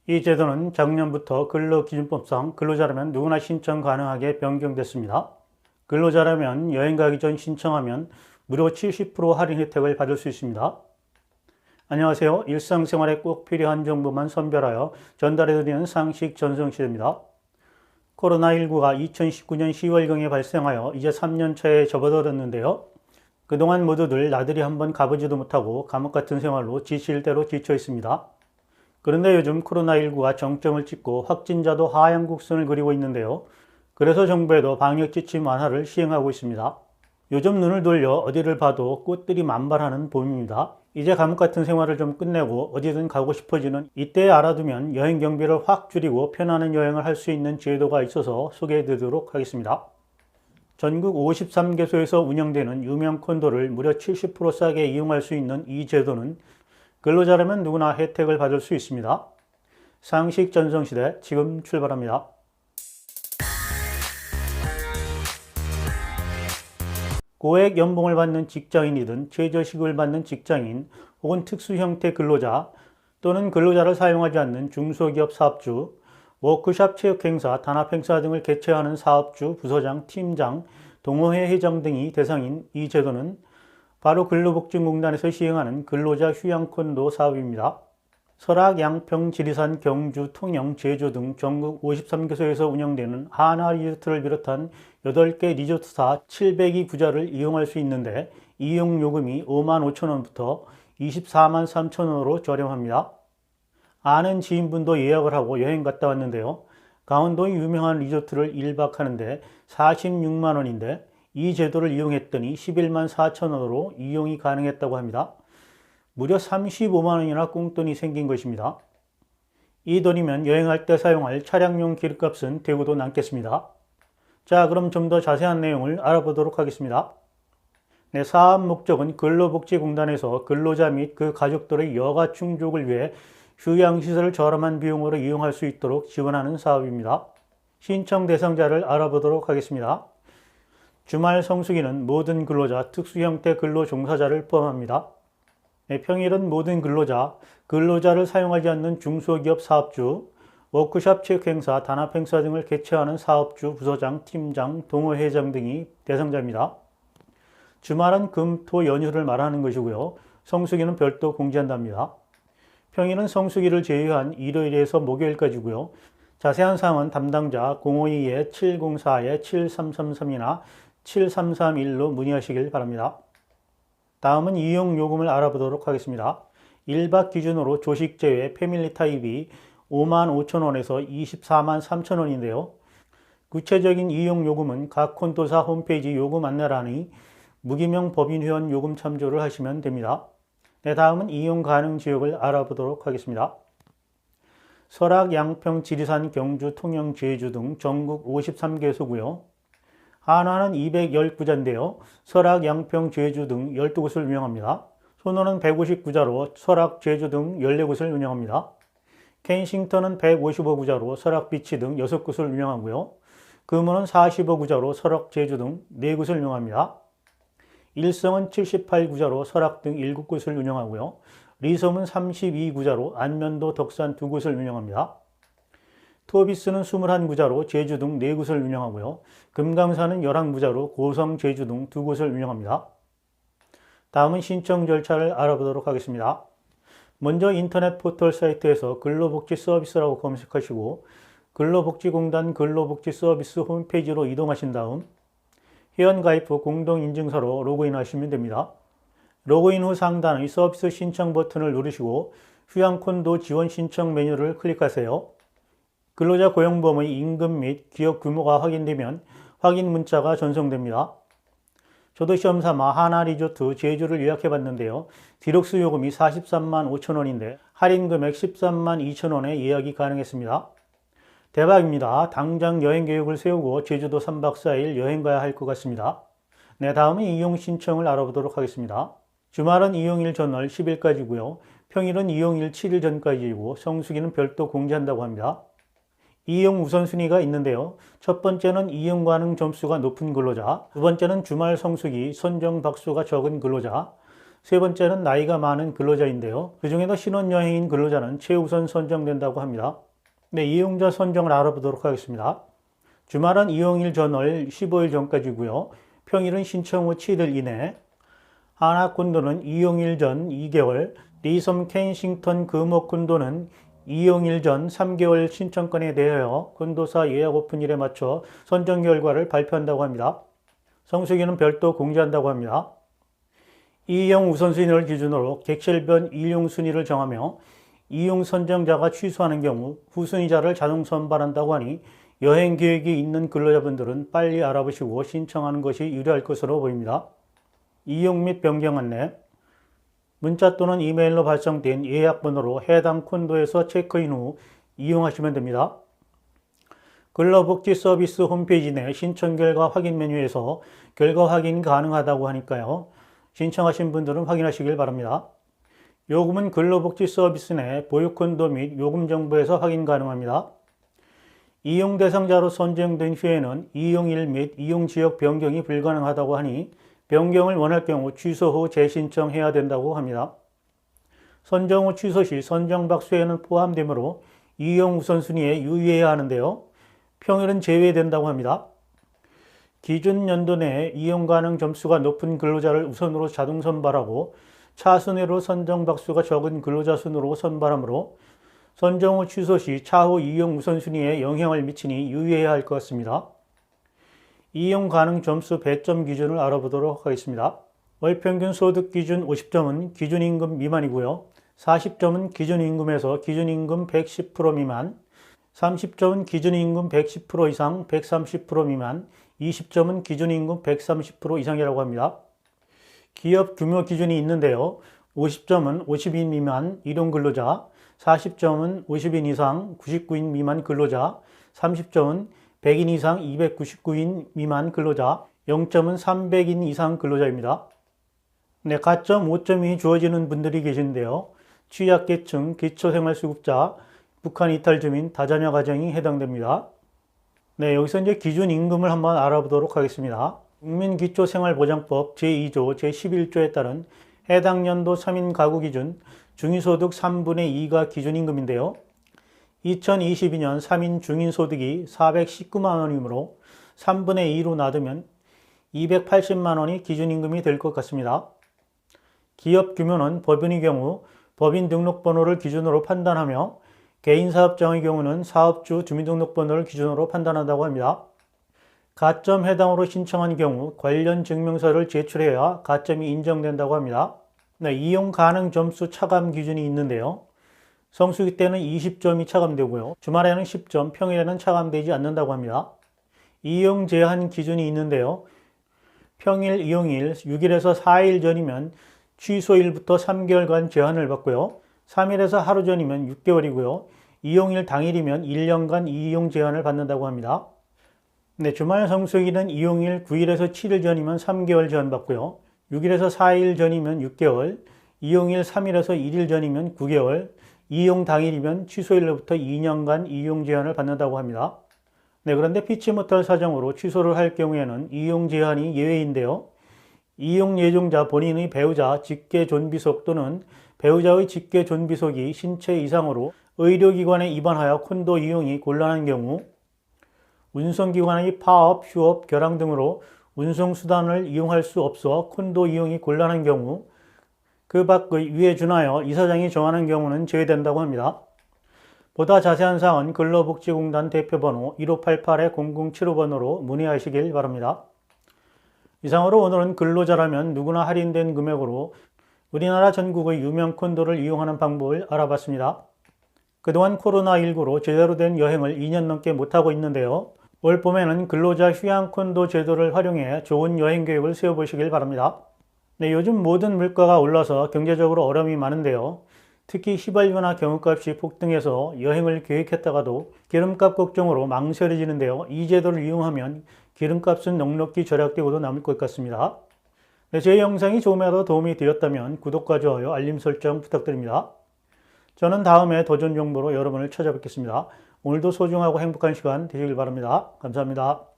이 제도는 작년부터 근로기준법상 근로자라면 누구나 신청 가능하게 변경됐습니다. 근로자라면 여행 가기 전 신청하면 무려 70% 할인 혜택을 받을 수 있습니다. 안녕하세요. 일상생활에 꼭 필요한 정보만 선별하여 전달해드리는 상식 전송시대입니다. 코로나19가 2019년 10월경에 발생하여 이제 3년 차에 접어들었는데요. 그동안 모두들 나들이 한번 가보지도 못하고 감옥 같은 생활로 지칠 대로 지쳐 있습니다. 그런데 요즘 코로나19가 정점을 찍고 확진자도 하향 곡선을 그리고 있는데요. 그래서 정부에도 방역 지침 완화를 시행하고 있습니다. 요즘 눈을 돌려 어디를 봐도 꽃들이 만발하는 봄입니다. 이제 감옥 같은 생활을 좀 끝내고 어디든 가고 싶어지는 이때 알아두면 여행 경비를 확 줄이고 편안한 여행을 할 수 있는 제도가 있어서 소개해 드리도록 하겠습니다. 전국 53개소에서 운영되는 유명 콘도를 무려 70% 싸게 이용할 수 있는 이 제도는 근로자라면 누구나 혜택을 받을 수 있습니다. 상식 전성시대 지금 출발합니다. 고액 연봉을 받는 직장인이든 최저시급을 받는 직장인 혹은 특수 형태 근로자 또는 근로자를 사용하지 않는 중소기업 사업주, 워크숍 체육행사, 단합행사 등을 개최하는 사업주, 부서장, 팀장, 동호회 회장 등이 대상인 이 제도는 바로 근로복지공단에서 시행하는 근로자 휴양콘도 사업입니다. 설악, 양평, 지리산, 경주, 통영, 제주 등 전국 53개소에서 운영되는 하나 리조트를 비롯한 8개 리조트사 702구자를 이용할 수 있는데 이용 요금이 5만 5천 원부터 24만 3천 원으로 저렴합니다. 아는 지인분도 예약을 하고 여행 갔다 왔는데요. 강원도의 유명한 리조트를 1박 하는데 46만 원인데 이 제도를 이용했더니 11만 4천 원으로 이용이 가능했다고 합니다. 무려 35만 원이나 꽁돈이 생긴 것입니다. 이 돈이면 여행할 때 사용할 차량용 기름값은 대구도 남겠습니다. 자, 그럼 좀 더 자세한 내용을 알아보도록 하겠습니다. 네, 사업 목적은 근로복지공단에서 근로자 및 그 가족들의 여가 충족을 위해 휴양시설을 저렴한 비용으로 이용할 수 있도록 지원하는 사업입니다. 신청 대상자를 알아보도록 하겠습니다. 주말 성수기는 모든 근로자, 특수형태 근로 종사자를 포함합니다. 평일은 모든 근로자, 근로자를 사용하지 않는 중소기업 사업주, 워크숍 체육행사, 단합행사 등을 개최하는 사업주, 부서장, 팀장, 동호회장 등이 대상자입니다. 주말은 금, 토, 연휴를 말하는 것이고요. 성수기는 별도 공지한답니다. 평일은 성수기를 제외한 일요일에서 목요일까지고요. 자세한 사항은 담당자 052-704-7333이나 7331로 문의하시길 바랍니다. 다음은 이용 요금을 알아보도록 하겠습니다. 1박 기준으로 조식 제외 패밀리 타입이 5만 5천 원에서 24만 3천 원인데요. 구체적인 이용 요금은 각 콘도사 홈페이지 요금 안내란의 무기명 법인회원 요금 참조를 하시면 됩니다. 네, 다음은 이용 가능 지역을 알아보도록 하겠습니다. 설악, 양평, 지리산, 경주, 통영, 제주 등 전국 53개소고요. 한화는 210구자인데요. 설악, 양평, 제주 등 12곳을 운영합니다. 소노는 150구자로 설악, 제주 등 14곳을 운영합니다. 켄싱턴은 155구자로 설악, 비치 등 6곳을 운영하고요. 금호는 45구자로 설악, 제주 등 4곳을 운영합니다. 일성은 78구자로 설악 등 7곳을 운영하고요. 리섬은 32구자로 안면도, 덕산 2곳을 운영합니다. 토비스는 21구자로 제주 등 4곳을 운영하고요. 금강산은 11구자로 고성, 제주 등 2곳을 운영합니다. 다음은 신청 절차를 알아보도록 하겠습니다. 먼저 인터넷 포털 사이트에서 근로복지 서비스라고 검색하시고 근로복지공단 근로복지 서비스 홈페이지로 이동하신 다음 회원가입 후 공동인증서로 로그인 하시면 됩니다. 로그인 후 상단의 서비스 신청 버튼을 누르시고 휴양콘도 지원 신청 메뉴를 클릭하세요. 근로자 고용보험의 임금 및 기업 규모가 확인되면 확인 문자가 전송됩니다. 저도 시험삼아 하나 리조트 제주를 예약해 봤는데요. 디럭스 요금이 43만 5천 원인데 할인 금액 13만 2천 원에 예약이 가능했습니다. 대박입니다. 당장 여행 계획을 세우고 제주도 3박 4일 여행 가야 할 것 같습니다. 네, 다음은 이용 신청을 알아보도록 하겠습니다. 주말은 이용일 전월 10일까지고요. 평일은 이용일 7일 전까지이고 성수기는 별도 공지한다고 합니다. 이용 우선순위가 있는데요. 첫 번째는 이용 가능 점수가 높은 근로자, 두 번째는 주말 성수기 선정 박수가 적은 근로자, 세 번째는 나이가 많은 근로자인데요. 그중에도 신혼여행인 근로자는 최우선 선정된다고 합니다. 네, 이용자 선정을 알아보도록 하겠습니다. 주말은 이용일 전월 15일 전까지고요. 평일은 신청 후 7일 이내. 하나콘도는 이용일 전 2개월, 리섬 켄싱턴 금호콘도는 이용일 전 3개월 신청권에 대하여 콘도사 예약 오픈일에 맞춰 선정 결과를 발표한다고 합니다. 성수기는 별도 공지한다고 합니다. 이용 우선순위를 기준으로 객실별 이용 순위를 정하며 이용 선정자가 취소하는 경우 후순위자를 자동 선발한다고 하니 여행 계획이 있는 근로자분들은 빨리 알아보시고 신청하는 것이 유리할 것으로 보입니다. 이용 및 변경 안내, 문자 또는 이메일로 발송된 예약번호로 해당 콘도에서 체크인 후 이용하시면 됩니다. 근로복지 서비스 홈페이지 내 신청 결과 확인 메뉴에서 결과 확인 가능하다고 하니까요. 신청하신 분들은 확인하시길 바랍니다. 요금은 근로복지 서비스 내 보육콘도 및 요금 정보에서 확인 가능합니다. 이용 대상자로 선정된 후에는 이용일 및 이용지역 변경이 불가능하다고 하니 변경을 원할 경우 취소 후 재신청해야 된다고 합니다. 선정 후 취소 시 선정 박스에는 포함되므로 이용 우선순위에 유의해야 하는데요. 평일은 제외된다고 합니다. 기준 연도 내에 이용 가능 점수가 높은 근로자를 우선으로 자동 선발하고 차순위로 선정 박수가 적은 근로자 순으로 선발하므로 선정 후 취소 시 차후 이용 우선순위에 영향을 미치니 유의해야 할 것 같습니다. 이용 가능 점수 배점 기준을 알아보도록 하겠습니다. 월 평균 소득 기준 50점은 기준임금 미만이고요. 40점은 기준임금에서 기준임금 110% 미만, 30점은 기준임금 110% 이상 130% 미만, 20점은 기준임금 130% 이상이라고 합니다. 기업 규모 기준이 있는데요. 50점은 50인 미만 일용근로자, 40점은 50인 이상 99인 미만 근로자, 30점은 100인 이상 299인 미만 근로자, 0점은 300인 이상 근로자입니다. 네, 가점 5점이 주어지는 분들이 계신데요. 취약계층, 기초생활수급자, 북한 이탈 주민, 다자녀 가정이 해당됩니다. 네, 여기서 이제 기준 임금을 한번 알아보도록 하겠습니다. 국민기초생활보장법 제2조 제11조에 따른 해당 연도 3인 가구 기준 중위소득 3분의 2가 기준임금인데요. 2022년 3인 중위소득이 419만 원이므로 3분의 2로 나누면 280만 원이 기준임금이 될 것 같습니다. 기업 규모는 법인의 경우 법인 등록번호를 기준으로 판단하며 개인사업장의 경우는 사업주 주민등록번호를 기준으로 판단한다고 합니다. 가점 해당으로 신청한 경우 관련 증명서를 제출해야 가점이 인정된다고 합니다. 네, 이용 가능 점수 차감 기준이 있는데요. 성수기 때는 20점이 차감되고요. 주말에는 10점, 평일에는 차감되지 않는다고 합니다. 이용 제한 기준이 있는데요. 평일 이용일 6일에서 4일 전이면 취소일부터 3개월간 제한을 받고요. 3일에서 하루 전이면 6개월이고요. 이용일 당일이면 1년간 이용 제한을 받는다고 합니다. 네, 주말 성수기는 이용일 9일에서 7일 전이면 3개월 제한 받고요. 6일에서 4일 전이면 6개월, 이용일 3일에서 1일 전이면 9개월, 이용 당일이면 취소일로부터 2년간 이용 제한을 받는다고 합니다. 네, 그런데 피치 못할 사정으로 취소를 할 경우에는 이용 제한이 예외인데요. 이용 예정자 본인의 배우자 직계 존비속 또는 배우자의 직계 존비속이 신체 이상으로 의료기관에 입원하여 콘도 이용이 곤란한 경우, 운송기관의 파업, 휴업, 결항 등으로 운송수단을 이용할 수 없어 콘도 이용이 곤란한 경우, 그 밖의 위에 준하여 이사장이 정하는 경우는 제외된다고 합니다. 보다 자세한 사항은 근로복지공단 대표번호 1588-0075번으로 문의하시길 바랍니다. 이상으로 오늘은 근로자라면 누구나 할인된 금액으로 우리나라 전국의 유명 콘도를 이용하는 방법을 알아봤습니다. 그동안 코로나19로 제대로 된 여행을 2년 넘게 못하고 있는데요. 올 봄에는 근로자 휴양 콘도 제도를 활용해 좋은 여행 계획을 세워보시길 바랍니다. 네, 요즘 모든 물가가 올라서 경제적으로 어려움이 많은데요. 특히 휘발유나 경유값이 폭등해서 여행을 계획했다가도 기름값 걱정으로 망설여지는데요. 이 제도를 이용하면 기름값은 넉넉히 절약되고도 남을 것 같습니다. 네, 제 영상이 조금이라도 도움이 되었다면 구독과 좋아요, 알림 설정 부탁드립니다. 저는 다음에 도전 정보로 여러분을 찾아뵙겠습니다. 오늘도 소중하고 행복한 시간 되시길 바랍니다. 감사합니다.